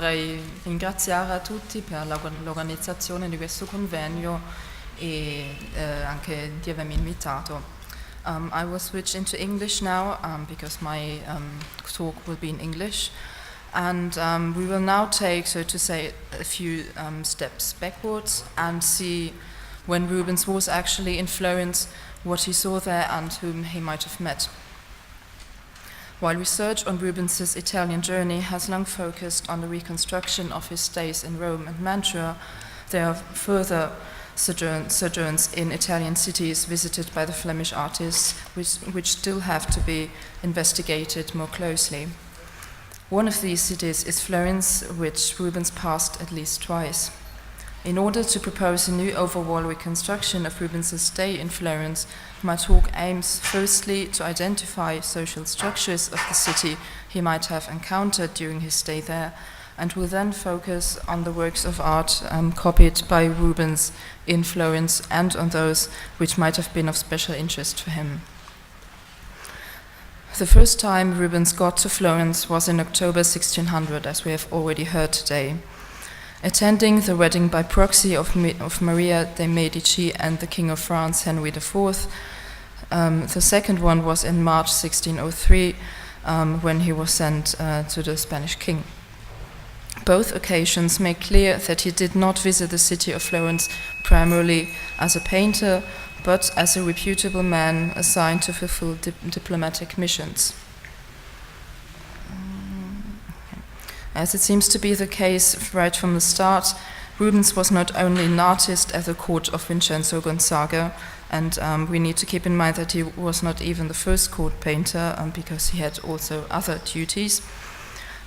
vorrei ringraziare a tutti per l'organizzazione di questo convegno e anche di avermi invitato. I will switch into English now because my talk will be in English, and we will now take, so to say, a few steps backwards and see when Rubens was actually in Florence, what he saw there and whom he might have met. While research on Rubens's Italian journey has long focused on the reconstruction of his stays in Rome and Mantua, there are further sojourns in Italian cities visited by the Flemish artists, which still have to be investigated more closely. One of these cities is Florence, which Rubens passed at least twice. In order to propose a new overall reconstruction of Rubens' stay in Florence, my talk aims firstly to identify social structures of the city he might have encountered during his stay there, and will then focus on the works of art copied by Rubens in Florence and on those which might have been of special interest for him. The first time Rubens got to Florence was in October 1600, as we have already heard today. Attending the wedding by proxy of Maria de' Medici and the King of France, Henry IV, the second one was in March 1603, when he was sent to the Spanish king. Both occasions make clear that he did not visit the city of Florence primarily as a painter, but as a reputable man assigned to fulfill diplomatic missions. As it seems to be the case right from the start, Rubens was not only an artist at the court of Vincenzo Gonzaga, and we need to keep in mind that he was not even the first court painter, because he had also other duties.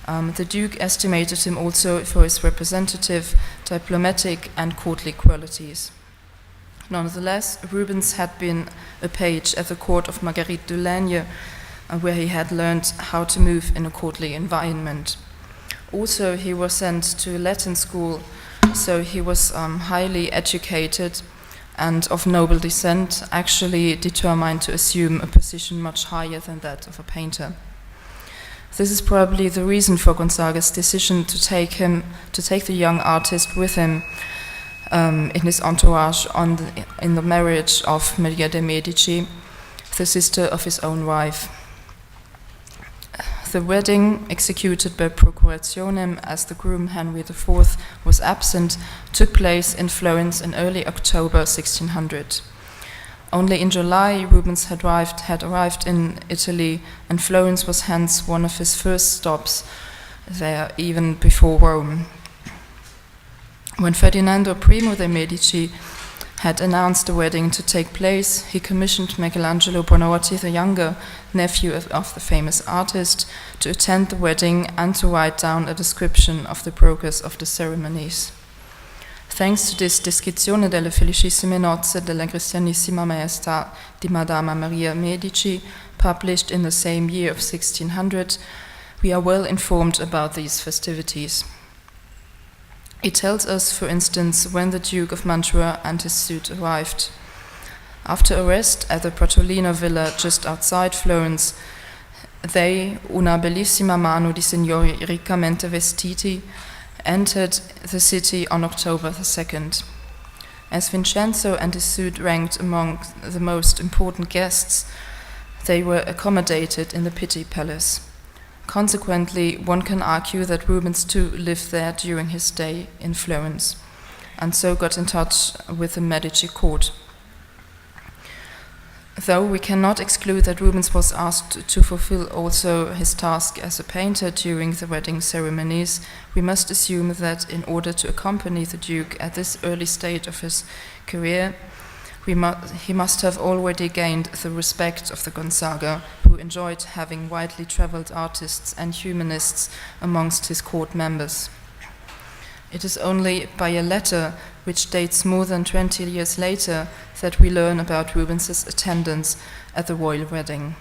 The Duke estimated him also for his representative, diplomatic, and courtly qualities. Nonetheless, Rubens had been a page at the court of Marguerite de Laigne, where he had learned how to move in a courtly environment. Also, he was sent to Latin school, so he was highly educated and of noble descent, actually determined to assume a position much higher than that of a painter. This is probably the reason for Gonzaga's decision to take the young artist with him in his entourage in the marriage of Maria de' Medici, the sister of his own wife. The wedding, executed by procurationem as the groom Henry IV was absent, took place in Florence in early October 1600. Only in July Rubens had arrived in Italy, and Florence was hence one of his first stops there, even before Rome. When Ferdinando I de' Medici had announced the wedding to take place, he commissioned Michelangelo Buonarroti the Younger, nephew of the famous artist, to attend the wedding and to write down a description of the progress of the ceremonies. Thanks to this Descrizione delle felicissime nozze della Cristianissima Maestà di Madama Maria Medici, published in the same year of 1600, we are well informed about these festivities. It tells us, for instance, when the Duke of Mantua and his suite arrived. After arrest at the Pratolino villa just outside Florence, they, una bellissima mano di signori riccamente vestiti, entered the city on October the 2nd. As Vincenzo and his suite ranked among the most important guests, they were accommodated in the Pitti Palace. Consequently, one can argue that Rubens too lived there during his stay in Florence, and so got in touch with the Medici court. Though we cannot exclude that Rubens was asked to fulfill also his task as a painter during the wedding ceremonies, we must assume that in order to accompany the Duke at this early stage of his career, he must have already gained the respect of the Gonzaga, who enjoyed having widely traveled artists and humanists amongst his court members. It is only by a letter which dates more than 20 years later that we learn about Rubens's attendance at the royal wedding.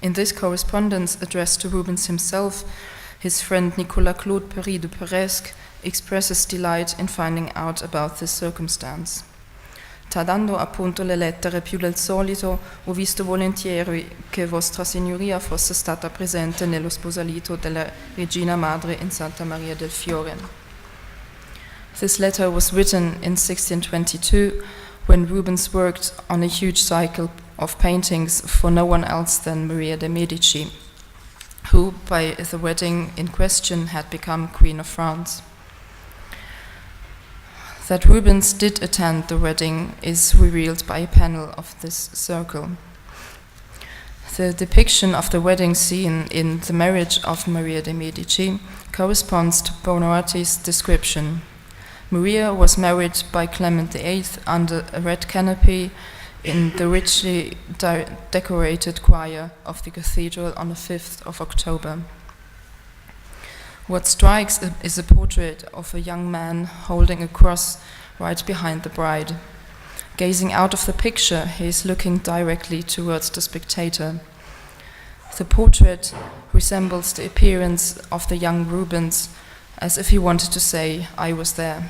In this correspondence addressed to Rubens himself, his friend Nicolas Claude Péry de Peresque expresses delight in finding out about this circumstance. Tardando appunto le lettere più del solito, ho visto volentieri che Vostra Signoria fosse stata presente nello sposalito della Regina Madre in Santa Maria del Fiore. This letter was written in 1622 when Rubens worked on a huge cycle of paintings for no one else than Maria de' Medici, who, by the wedding in question, had become Queen of France. That Rubens did attend the wedding is revealed by a panel of this circle. The depiction of the wedding scene in The Marriage of Maria de' Medici corresponds to Buonarroti's description. Maria was married by Clement VIII under a red canopy in the richly decorated choir of the cathedral on the 5th of October. What strikes is a portrait of a young man holding a cross right behind the bride. Gazing out of the picture, he is looking directly towards the spectator. The portrait resembles the appearance of the young Rubens, as if he wanted to say, "I was there."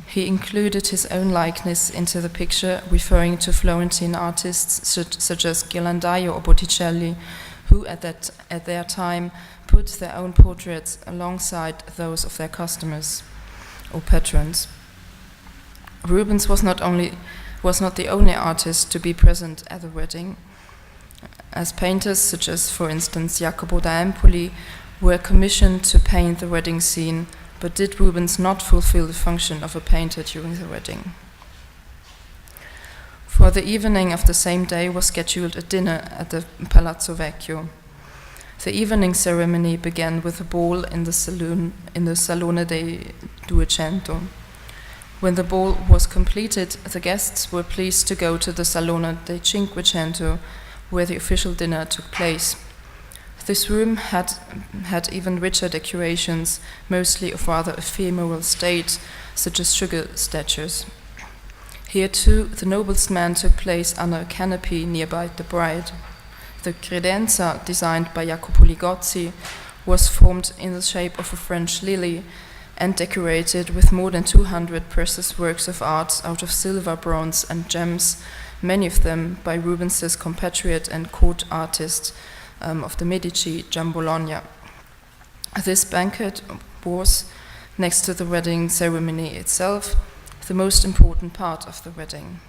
He included his own likeness into the picture, referring to Florentine artists such as Ghirlandaio or Botticelli, who at their time put their own portraits alongside those of their customers or patrons. Rubens was not the only artist to be present at the wedding, as painters such as, for instance, Jacopo da Empoli were commissioned to paint the wedding scene, but did Rubens not fulfill the function of a painter during the wedding? For the evening of the same day was scheduled a dinner at the Palazzo Vecchio. The evening ceremony began with a ball in the Salone dei Duecento. When the ball was completed, the guests were pleased to go to the Salone dei Cinquecento, where the official dinner took place. This room had even richer decorations, mostly of rather ephemeral state, such as sugar statues. Here too, the noblest man took place under a canopy nearby the bride. The credenza, designed by Jacopo Ligozzi, was formed in the shape of a French lily and decorated with more than 200 precious works of art out of silver, bronze, and gems, many of them by Rubens's compatriot and court artist of the Medici, Gian Bologna. This banquet was, next to the wedding ceremony itself, the most important part of the wedding.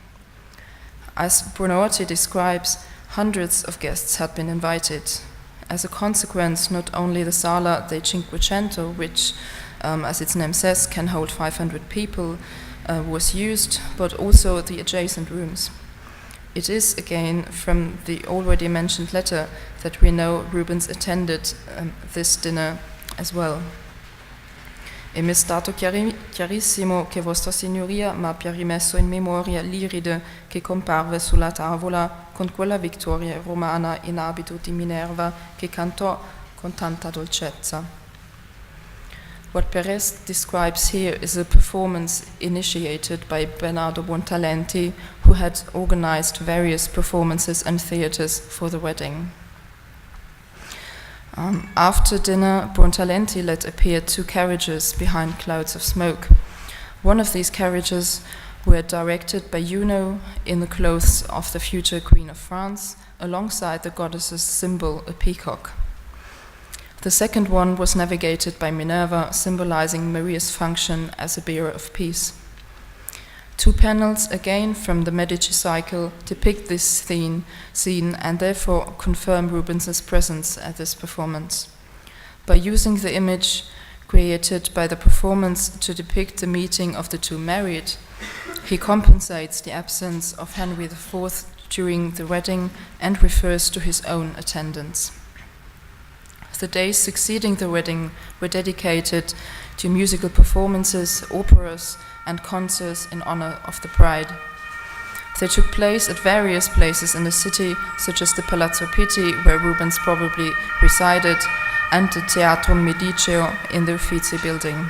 As Buonarroti describes, hundreds of guests had been invited. As a consequence, not only the Sala dei Cinquecento, which, as its name says, can hold 500 people, was used, but also the adjacent rooms. It is, again, from the already mentioned letter that we know Rubens attended this dinner as well. E mi è stato chiarissimo che Vostra Signoria m'abbia rimesso in memoria l'iride che comparve sulla tavola con quella Vittoria romana in abito di Minerva che cantò con tanta dolcezza. What Perez describes here is a performance initiated by Bernardo Buontalenti, who had organized various performances and theaters for the wedding. After dinner, Buontalenti let appear 2 carriages behind clouds of smoke. One of these carriages were directed by Juno in the clothes of the future Queen of France, alongside the goddess's symbol, a peacock. The second one was navigated by Minerva, symbolizing Maria's function as a bearer of peace. 2 panels, again from the Medici cycle, depict this scene and therefore confirm Rubens's presence at this performance. By using the image created by the performance to depict the meeting of the 2 married, he compensates the absence of Henry IV during the wedding and refers to his own attendance. The days succeeding the wedding were dedicated to musical performances, operas, and concerts in honor of the bride. They took place at various places in the city, such as the Palazzo Pitti, where Rubens probably resided, and the Teatro Mediceo in the Uffizi building.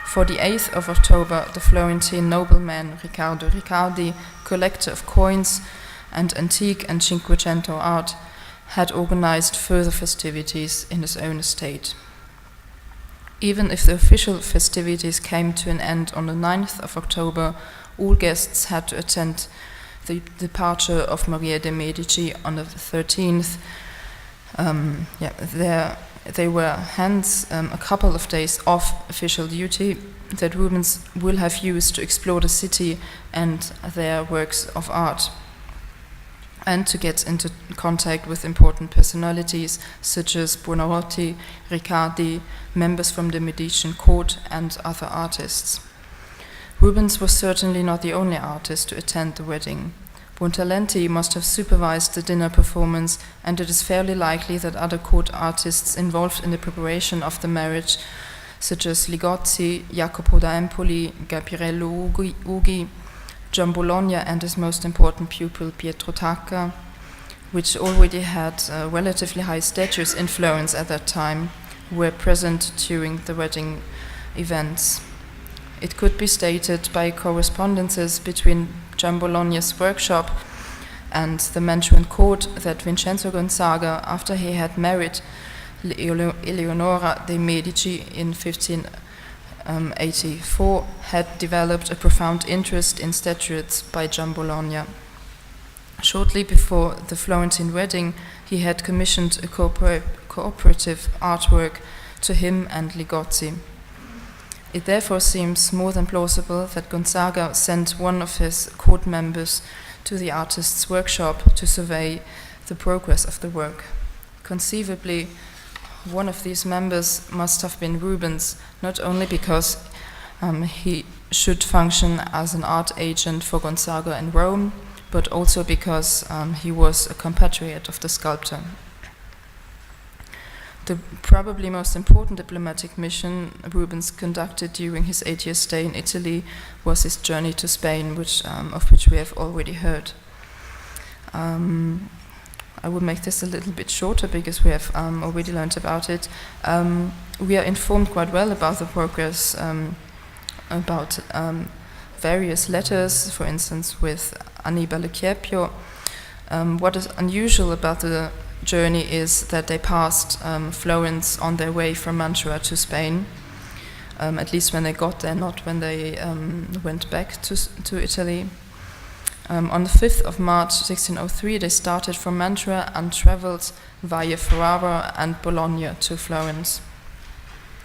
For the 8th of October, the Florentine nobleman Riccardo Riccardi, collector of coins and antique and Cinquecento art, had organized further festivities in his own estate. Even if the official festivities came to an end on the 9th of October, all guests had to attend the departure of Maria de' Medici on the 13th. They were hence a couple of days off official duty that Rubens will have used to explore the city and their works of art, and to get into contact with important personalities such as Buonarroti, Riccardi, members from the Medicean court, and other artists. Rubens was certainly not the only artist to attend the wedding. Buontalenti must have supervised the dinner performance, and it is fairly likely that other court artists involved in the preparation of the marriage, such as Ligozzi, Jacopo da Empoli, Gabriello Ughi, John Bologna, and his most important pupil Pietro Tacca, which already had relatively high status in Florence at that time, were present during the wedding events. It could be stated by correspondences between John Bologna's workshop and the Mantuan court that Vincenzo Gonzaga, after he had married Eleonora de' Medici in 1584, had developed a profound interest in statuettes by John Bologna. Shortly before the Florentine wedding, he had commissioned a cooperative artwork to him and Ligozzi. It therefore seems more than plausible that Gonzaga sent one of his court members to the artist's workshop to survey the progress of the work. Conceivably, one of these members must have been Rubens, not only because he should function as an art agent for Gonzaga in Rome, but also because he was a compatriot of the sculptor. The probably most important diplomatic mission Rubens conducted during his 8-year stay in Italy was his journey to Spain, of which we have already heard. I will make this a little bit shorter because we have already learned about it. We are informed quite well about the progress, about various letters, for instance with Annibale Chiepio. What is unusual about the journey is that they passed Florence on their way from Mantua to Spain, at least when they got there, not when they went back to Italy. On the 5th of March 1603, they started from Mantua and traveled via Ferrara and Bologna to Florence.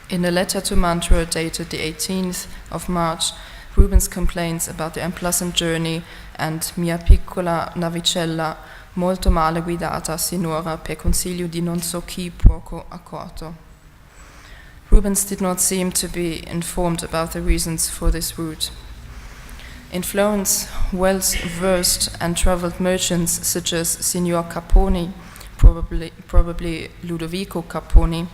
In a letter to Mantua dated the 18th of March, Rubens complains about the unpleasant journey and mia piccola navicella molto male guidata sinora per consiglio di non so chi poco accorto. Rubens did not seem to be informed about the reasons for this route. In Florence, well-versed and traveled merchants such as Signor Caponi, probably Ludovico Caponi,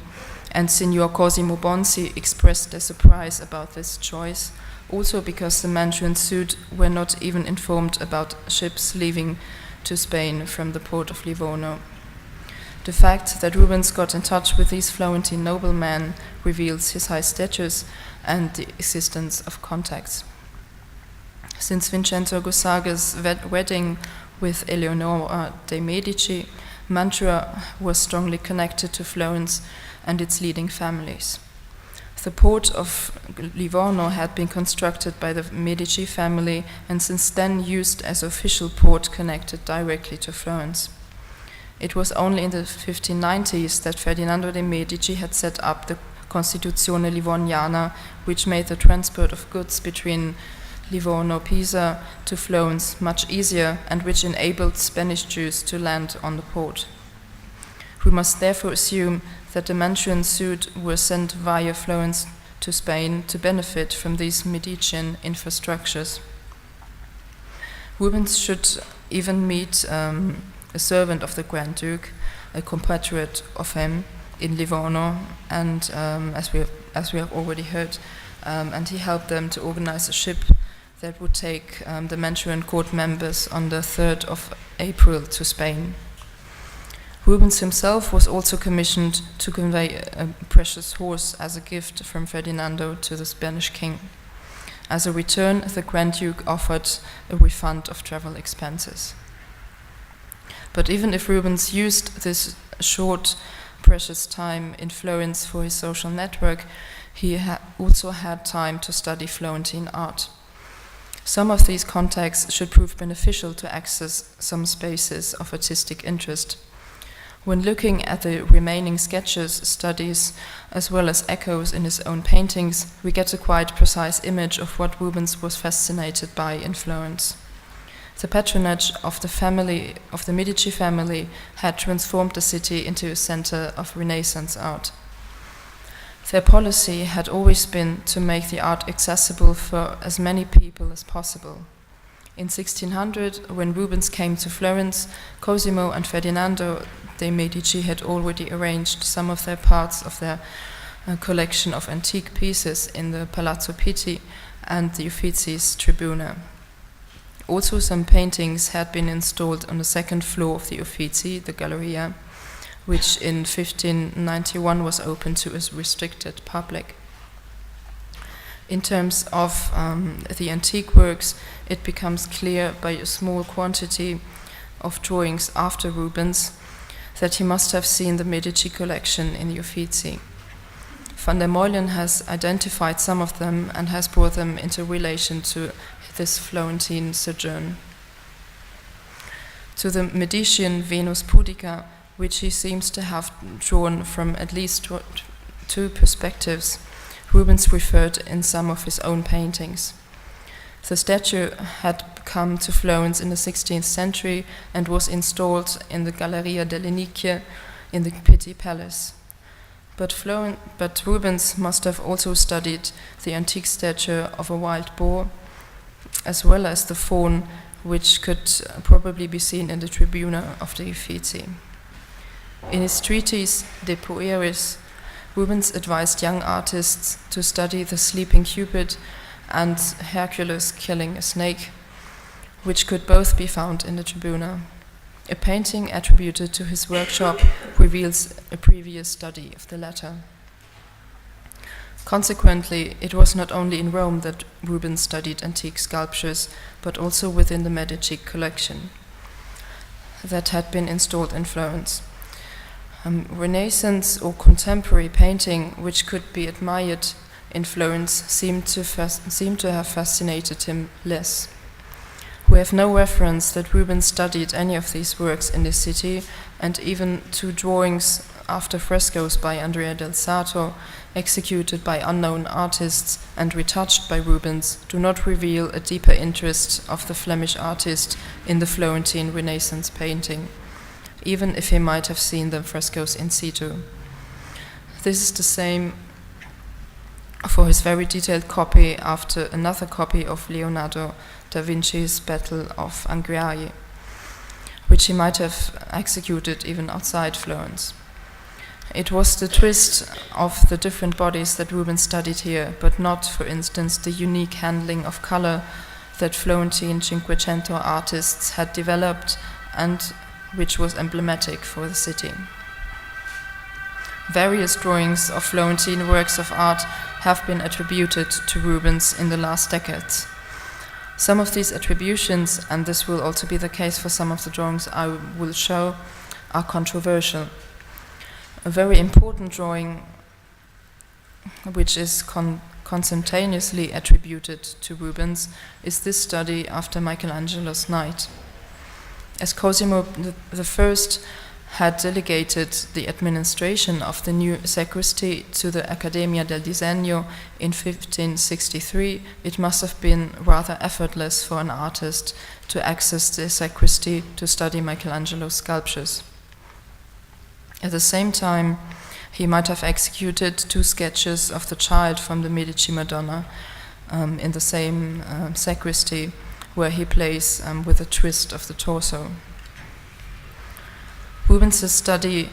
and Signor Cosimo Bonsi expressed their surprise about this choice, also because the Mantuan suite were not even informed about ships leaving to Spain from the port of Livorno. The fact that Rubens got in touch with these Florentine noblemen reveals his high status and the existence of contacts. Since Vincenzo Gonzaga's wedding with Eleonora de' Medici, Mantua was strongly connected to Florence and its leading families. The port of Livorno had been constructed by the Medici family and since then used as official port connected directly to Florence. It was only in the 1590s that Ferdinando de' Medici had set up the Constituzione Livorniana, which made the transport of goods between Livorno, Pisa to Florence much easier and which enabled Spanish Jews to land on the port. We must therefore assume that the Mantuan suite were sent via Florence to Spain to benefit from these Medicean infrastructures. Rubens should even meet a servant of the Grand Duke, a compatriot of him, in Livorno, and as we have already heard, and he helped them to organize a ship that would take the Mantuan court members on the 3rd of April to Spain. Rubens himself was also commissioned to convey a precious horse as a gift from Ferdinando to the Spanish king. As a return, the Grand Duke offered a refund of travel expenses. But even if Rubens used this short, precious time in Florence for his social network, he also had time to study Florentine art. Some of these contacts should prove beneficial to access some spaces of artistic interest. When looking at the remaining sketches, studies, as well as echoes in his own paintings, we get a quite precise image of what Rubens was fascinated by in Florence. The patronage of the Medici family had transformed the city into a center of Renaissance art. Their policy had always been to make the art accessible for as many people as possible. In 1600, when Rubens came to Florence, Cosimo and Ferdinando de' Medici had already arranged some of their parts of their collection of antique pieces in the Palazzo Pitti and the Uffizzi's Tribuna. Also, some paintings had been installed on the second floor of the Uffizi, the Galleria, which in 1591 was open to a restricted public. In terms of the antique works, it becomes clear by a small quantity of drawings after Rubens that he must have seen the Medici collection in the Uffizi. Van der Meulen has identified some of them and has brought them into relation to this Florentine sojourn. To the Medician Venus Pudica, which he seems to have drawn from at least two perspectives, Rubens referred in some of his own paintings. The statue had come to Florence in the 16th century and was installed in the Galleria delle Nicchie in the Pitti Palace. But Rubens must have also studied the antique statue of a wild boar, as well as the faun, which could probably be seen in the Tribuna of the Uffizi. In his treatise De Pueris, Rubens advised young artists to study the sleeping Cupid and Hercules killing a snake, which could both be found in the Tribuna. A painting attributed to his workshop reveals a previous study of the latter. Consequently, it was not only in Rome that Rubens studied antique sculptures, but also within the Medici collection that had been installed in Florence. Renaissance or contemporary painting, which could be admired in Florence, seemed to have fascinated him less. We have no reference that Rubens studied any of these works in the city, and even two drawings after frescoes by Andrea del Sarto, executed by unknown artists and retouched by Rubens, do not reveal a deeper interest of the Flemish artist in the Florentine Renaissance painting, even if he might have seen the frescoes in situ. This is the same for his very detailed copy after another copy of Leonardo da Vinci's Battle of Centaurs, which he might have executed even outside Florence. It was the twist of the different bodies that Rubens studied here, but not, for instance, the unique handling of color that Florentine Cinquecento artists had developed and which was emblematic for the city. Various drawings of Florentine works of art have been attributed to Rubens in the last decades. Some of these attributions, and this will also be the case for some of the drawings I will show, are controversial. A very important drawing, which is contemporaneously attributed to Rubens, is this study after Michelangelo's Night. As Cosimo I had delegated the administration of the new sacristy to the Accademia del Disegno in 1563, it must have been rather effortless for an artist to access the sacristy to study Michelangelo's sculptures. At the same time, he might have executed two sketches of the child from the Medici Madonna in the same sacristy, where he plays with a twist of the torso. Rubens' study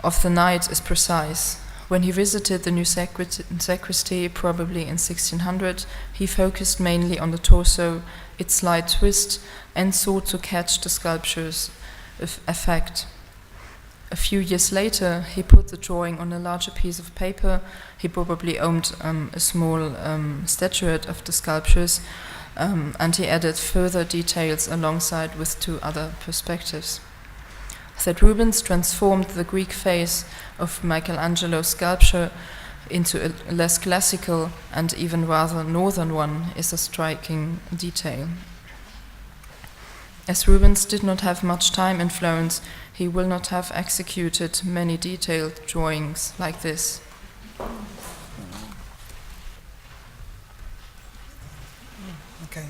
of the night is precise. When he visited the new sacristy, probably in 1600, he focused mainly on the torso, its slight twist, and sought to catch the sculpture's effect. A few years later, he put the drawing on a larger piece of paper. He probably owned a small statuette of the sculptures, and he added further details alongside with two other perspectives. That Rubens transformed the Greek face of Michelangelo's sculpture into a less classical and even rather northern one is a striking detail. As Rubens did not have much time in Florence, he will not have executed many detailed drawings like this. Okay,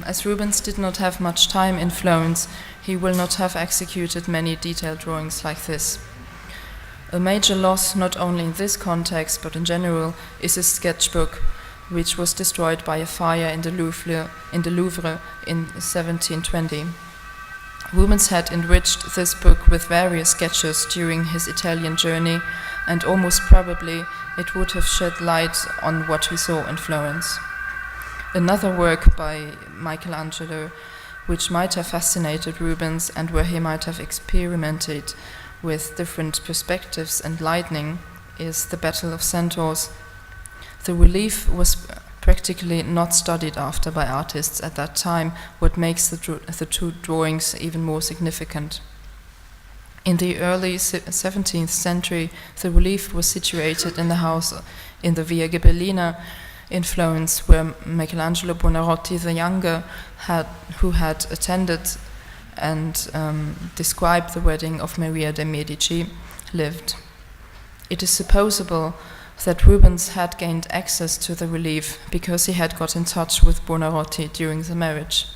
As Rubens did not have much time in Florence, he will not have executed many detailed drawings like this. A major loss, not only in this context but in general, is his sketchbook, which was destroyed by a fire in the Louvre in 1720. Rubens had enriched this book with various sketches during his Italian journey, and almost probably it would have shed light on what we saw in Florence. Another work by Michelangelo, which might have fascinated Rubens and where he might have experimented with different perspectives and lighting, is the Battle of Centaurs. The relief was practically not studied after by artists at that time, what makes the two drawings even more significant. In the early 17th century, the relief was situated in the house in the Via Ghibellina in Florence, where Michelangelo Buonarroti the Younger, who had attended and described the wedding of Maria de' Medici, lived. It is supposable that Rubens had gained access to the relief because he had got in touch with Buonarroti during the marriage.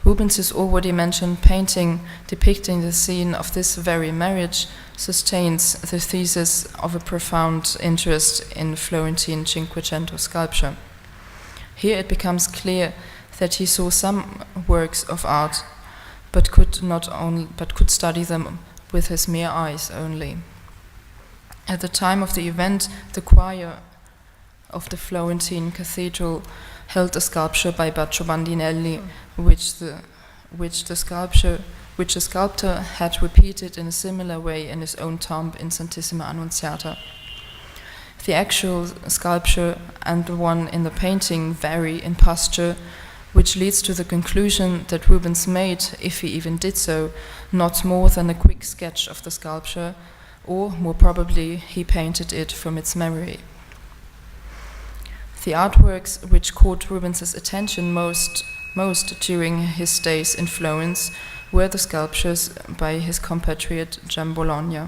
Rubens' already mentioned painting depicting the scene of this very marriage sustains the thesis of a profound interest in Florentine Cinquecento sculpture. Here it becomes clear that he saw some works of art, but could study them with his mere eyes only. At the time of the event, the choir of the Florentine cathedral held a sculpture by Baccio Bandinelli, which the sculptor had repeated in a similar way in his own tomb in Santissima Annunziata. The actual sculpture and the one in the painting vary in posture, which leads to the conclusion that Rubens made, if he even did so, not more than a quick sketch of the sculpture, or more probably he painted it from its memory. The artworks which caught Rubens' attention most during his days in Florence were the sculptures by his compatriot Giambologna.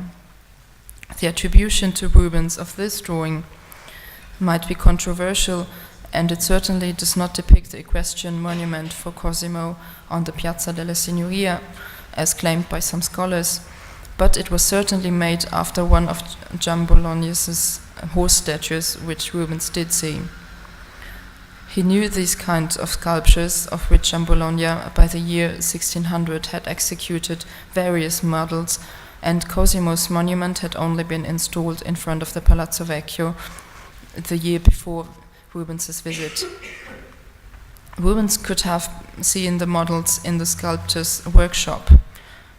The attribution to Rubens of this drawing might be controversial, and it certainly does not depict the equestrian monument for Cosimo on the Piazza della Signoria, as claimed by some scholars, but it was certainly made after one of Giambologna's horse statues, which Rubens did see. He knew these kinds of sculptures, of which Giambologna by the year 1600 had executed various models, and Cosimo's monument had only been installed in front of the Palazzo Vecchio the year before Rubens' visit. Rubens could have seen the models in the sculptor's workshop,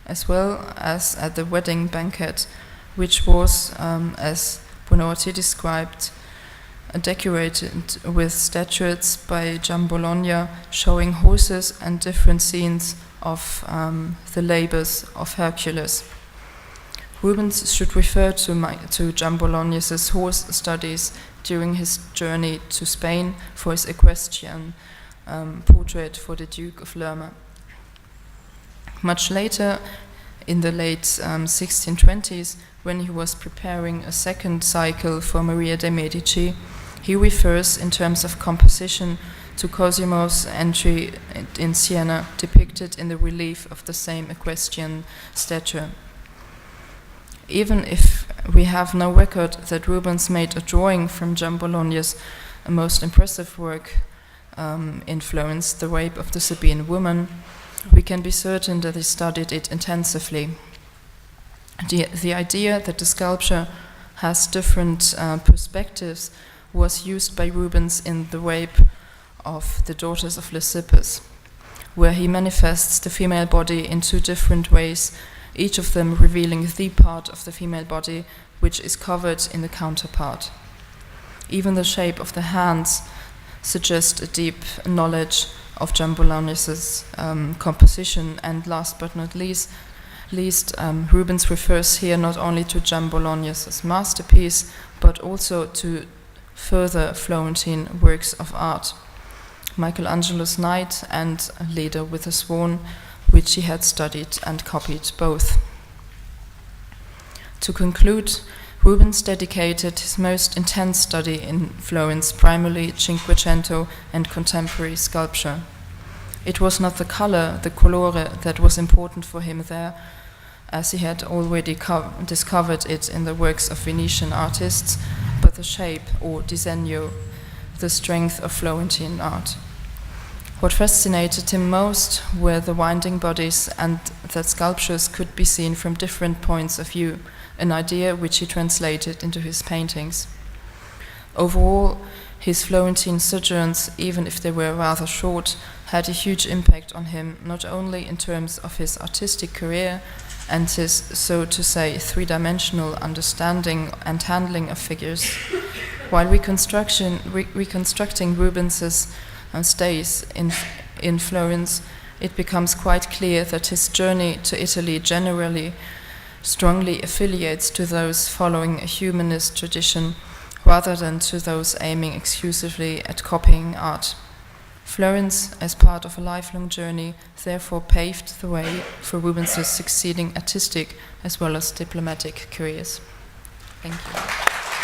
as well as at the wedding banquet, which was, as Buonarroti described, decorated with statuettes by Giambologna showing horses and different scenes of the labors of Hercules. Rubens should refer to Giambologna's horse studies during his journey to Spain for his equestrian portrait for the Duke of Lerma. Much later, in the late 1620s, when he was preparing a second cycle for Maria de' Medici, he refers in terms of composition to Cosimo's entry in Siena, depicted in the relief of the same equestrian statue. Even if we have no record that Rubens made a drawing from Giambologna's most impressive work in Florence, The Rape of the Sabine Woman, we can be certain that he studied it intensively. The idea that the sculpture has different perspectives was used by Rubens in The Rape of the Daughters of Lysippus, where he manifests the female body in two different ways, each of them revealing the part of the female body which is covered in the counterpart. Even the shape of the hands suggest a deep knowledge of Giambologna's composition. And last but not least, Rubens refers here not only to Giambologna's masterpiece, but also to further Florentine works of art, Michelangelo's Knight and Leda with a Swan, which he had studied and copied both. To conclude, Rubens dedicated his most intense study in Florence primarily Cinquecento and contemporary sculpture. It was not the colore that was important for him there, as he had already discovered it in the works of Venetian artists, but the shape, or disegno, the strength of Florentine art. What fascinated him most were the winding bodies, and that sculptures could be seen from different points of view, an idea which he translated into his paintings. Overall, his Florentine sojourns, even if they were rather short, had a huge impact on him, not only in terms of his artistic career and his, so to say, three-dimensional understanding and handling of figures. While reconstructing Rubens's stays in Florence, it becomes quite clear that his journey to Italy generally strongly affiliates to those following a humanist tradition rather than to those aiming exclusively at copying art. Florence, as part of a lifelong journey, therefore paved the way for Rubens' succeeding artistic as well as diplomatic careers. Thank you.